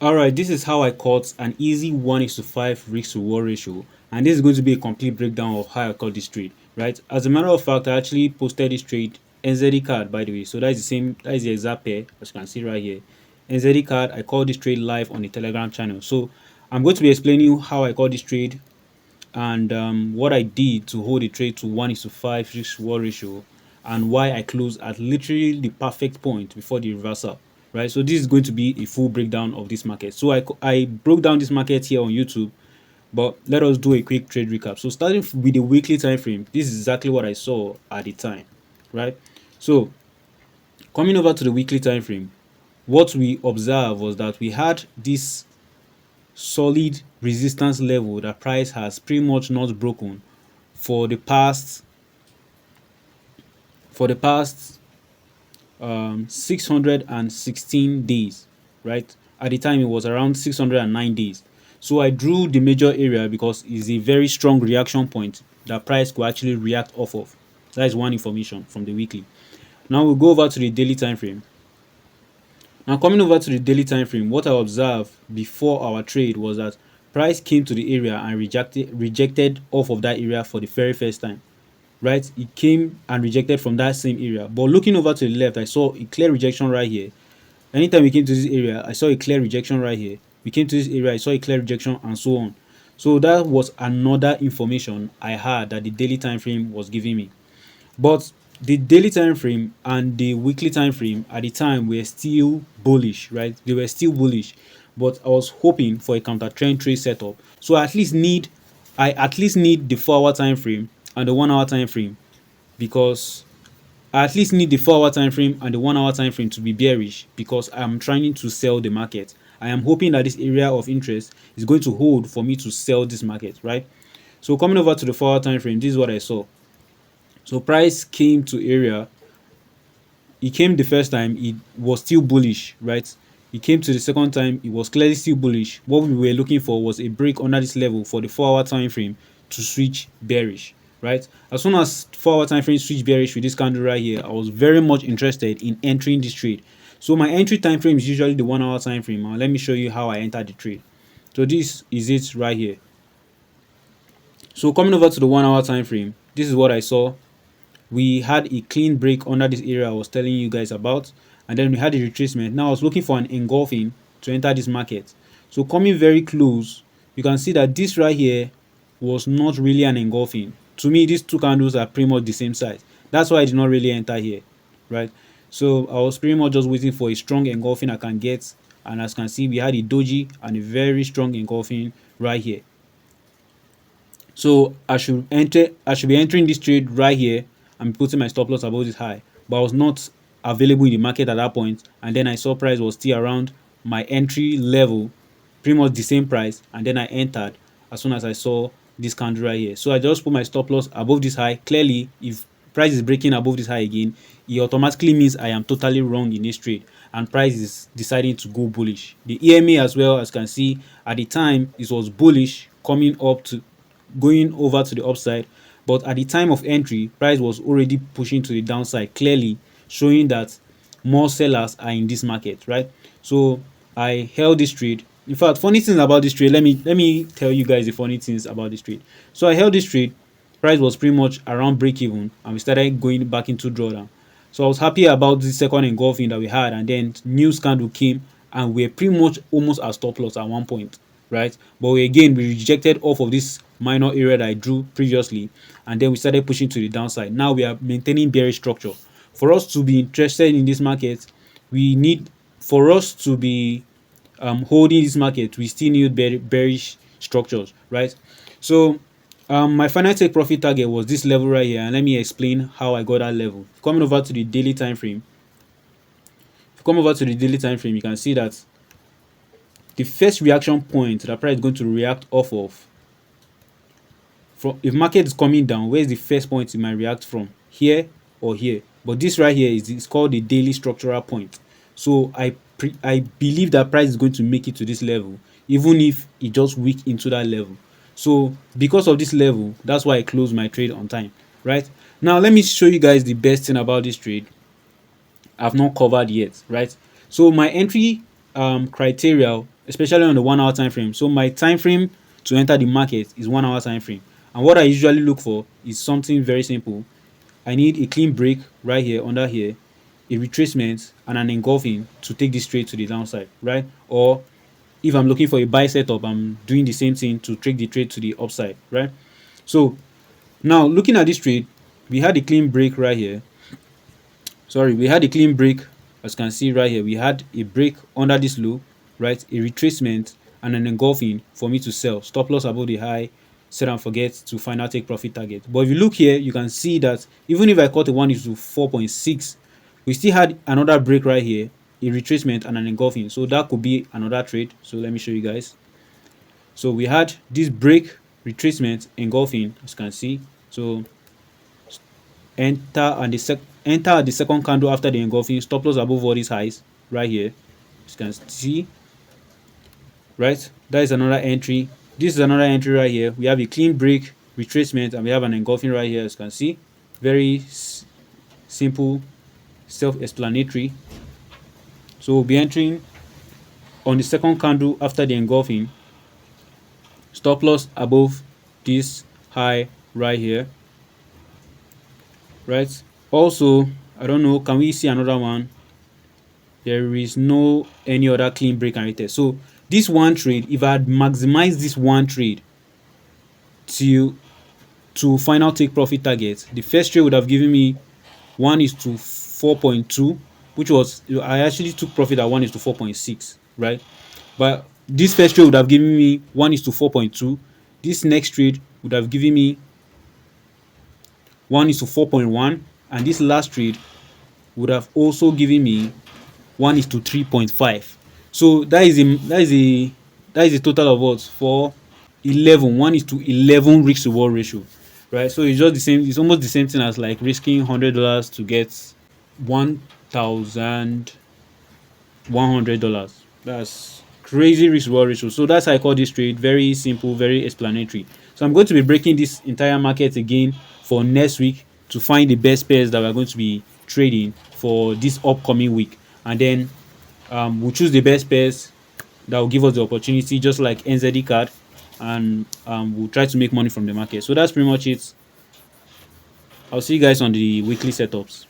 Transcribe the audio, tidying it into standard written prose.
Alright, this is how I caught an easy 1:5 risk to reward ratio, and this is going to be a complete breakdown of how I caught this trade, right? As a matter of fact, I actually posted this trade NZD card, by the way. So that is the same, that is the exact pair, as you can see right here. NZD card, I called this trade live on the Telegram channel. So I'm going to be explaining you how I caught this trade and what I did to hold the trade to 1:5 risk reward ratio, and why I closed at literally the perfect point before the reversal, right? So this is going to be a full breakdown of this market. So I broke down this market here on YouTube, but let us do a quick trade recap. So starting with the weekly time frame, this is exactly what I saw at the time, right? So coming over to the weekly time frame, what we observed was that we had this solid resistance level that price has pretty much not broken for the past 616 days, right? At the time it was around 609 days. So I drew the major area because it's a very strong reaction point that price could actually react off of. That is one information from the weekly. Now we'll go over to the daily time frame. Now coming over to the daily time frame, what I observed before our trade was that price came to the area and rejected off of that area for the very first time, right? It came and rejected from that same area. But looking over to the left, I saw a clear rejection right here. Anytime we came to this area, I saw a clear rejection right here. We came to this area, I saw a clear rejection, and so on. So that was another information I had that the daily time frame was giving me. But the daily time frame and the weekly time frame at the time were still bullish, right? They were still bullish, but I was hoping for a counter trend trade setup. So I at least need the 4 hour time frame and the 1 hour time frame, because I at least need the 4 hour time frame and the 1 hour time frame to be bearish, because I'm trying to sell the market. I am hoping that this area of interest is going to hold for me to sell this market, right? So coming over to the 4 hour time frame, this is what I saw. So price came to area. It came the first time, it was still bullish, right? It came to the second time, it was clearly still bullish. What we were looking for was a break under this level for the 4 hour time frame to switch bearish, right? As soon as 4 hour time frame switch bearish with this candle right here, I was very much interested in entering this trade. So my entry time frame is usually the 1 hour time frame. Now let me show you how I entered the trade. So this is it right here. So coming over to the 1 hour time frame, this is what I saw. We had a clean break under this area I was telling you guys about, and then we had a retracement. Now I was looking for an engulfing to enter this market. So coming very close, you can see that this right here was not really an engulfing. To me, these two candles are pretty much the same size. That's why I did not really enter here, right? So I was pretty much just waiting for a strong engulfing I can get, and as you can see, we had a doji and a very strong engulfing right here. So I should be entering this trade right here and putting my stop loss above this high, but I was not available in the market at that point, and then I saw price was still around my entry level, pretty much the same price, and then I entered as soon as I saw this candle right here. So I just put my stop loss above this high. Clearly, if price is breaking above this high again, it automatically means I am totally wrong in this trade and price is deciding to go bullish. The EMA as well, as you can see, at the time it was bullish, coming up to going over to the upside, but at the time of entry, price was already pushing to the downside, clearly showing that more sellers are in this market, right? So I held this trade. In fact, funny things about this trade, let me tell you guys the funny things about this trade. So I held this trade, price was pretty much around break even, and we started going back into drawdown. So I was happy about the second engulfing that we had, and then new candle came and we were pretty much almost at stop loss at one point, right? But we rejected off of this minor area that I drew previously, and then we started pushing to the downside. Now we are maintaining bearish structure. For us to be interested in this market, we need for us to be holding this market, we still need bearish structures, right? So my final take profit target was this level right here, and let me explain how I got that level. Coming over to the daily time frame, if you come over to the daily time frame, you can see that the first reaction point that price is going to react off of, from if market is coming down, where is the first point it might react from? Here or here? But this right here is called the daily structural point. So I believe that price is going to make it to this level, even if it just weak into that level. So because of this level, that's why I closed my trade on time, right? Now let me show you guys the best thing about this trade I've not covered yet, right? So my entry criteria especially on the 1 hour time frame. So my time frame to enter the market is 1 hour time frame. And what I usually look for is something very simple. I need a clean break right here, under here, a retracement, and an engulfing to take this trade to the downside, right? Or if I'm looking for a buy setup, I'm doing the same thing to take the trade to the upside, right? So now looking at this trade, we had a clean break right here. Sorry, we had a clean break, as you can see right here. We had a break under this low, right? A retracement and an engulfing for me to sell. Stop loss above the high, set and forget to final take profit target. But if you look here, you can see that even if I caught a 1:4.6, we still had another break right here, a retracement and an engulfing. So that could be another trade. So let me show you guys. So we had this break, retracement, engulfing, as you can see. So enter at the second candle after the engulfing, stop loss above all these highs right here, as you can see, right? That is another entry. This is another entry right here. We have a clean break, retracement, and we have an engulfing right here, as you can see. Very simple, self-explanatory. So we'll be entering on the second candle after the engulfing, stop loss above this high right here, right? Also, I don't know, can we see another one? There is no any other clean break and retest. So this one trade, if I had maximized this one trade to final take profit target, the first trade would have given me 1:4.2, which was, I actually took profit at 1:4.6, right? But this first trade would have given me 1:4.2. This next trade would have given me 1:4.1, and this last trade would have also given me 1:3.5. So that is a total of what, for 11, 1:11 risk reward ratio, right? So it's just the same. It's almost the same thing as like risking $100 to get $1,100. That's crazy risk reward ratio. So that's how I call this trade. Very simple, very explanatory. So I'm going to be breaking this entire market again for next week to find the best pairs that we're going to be trading for this upcoming week, and then we'll choose the best pairs that will give us the opportunity, just like NZD card, and we'll try to make money from the market. So that's pretty much it. I'll see you guys on the weekly setups.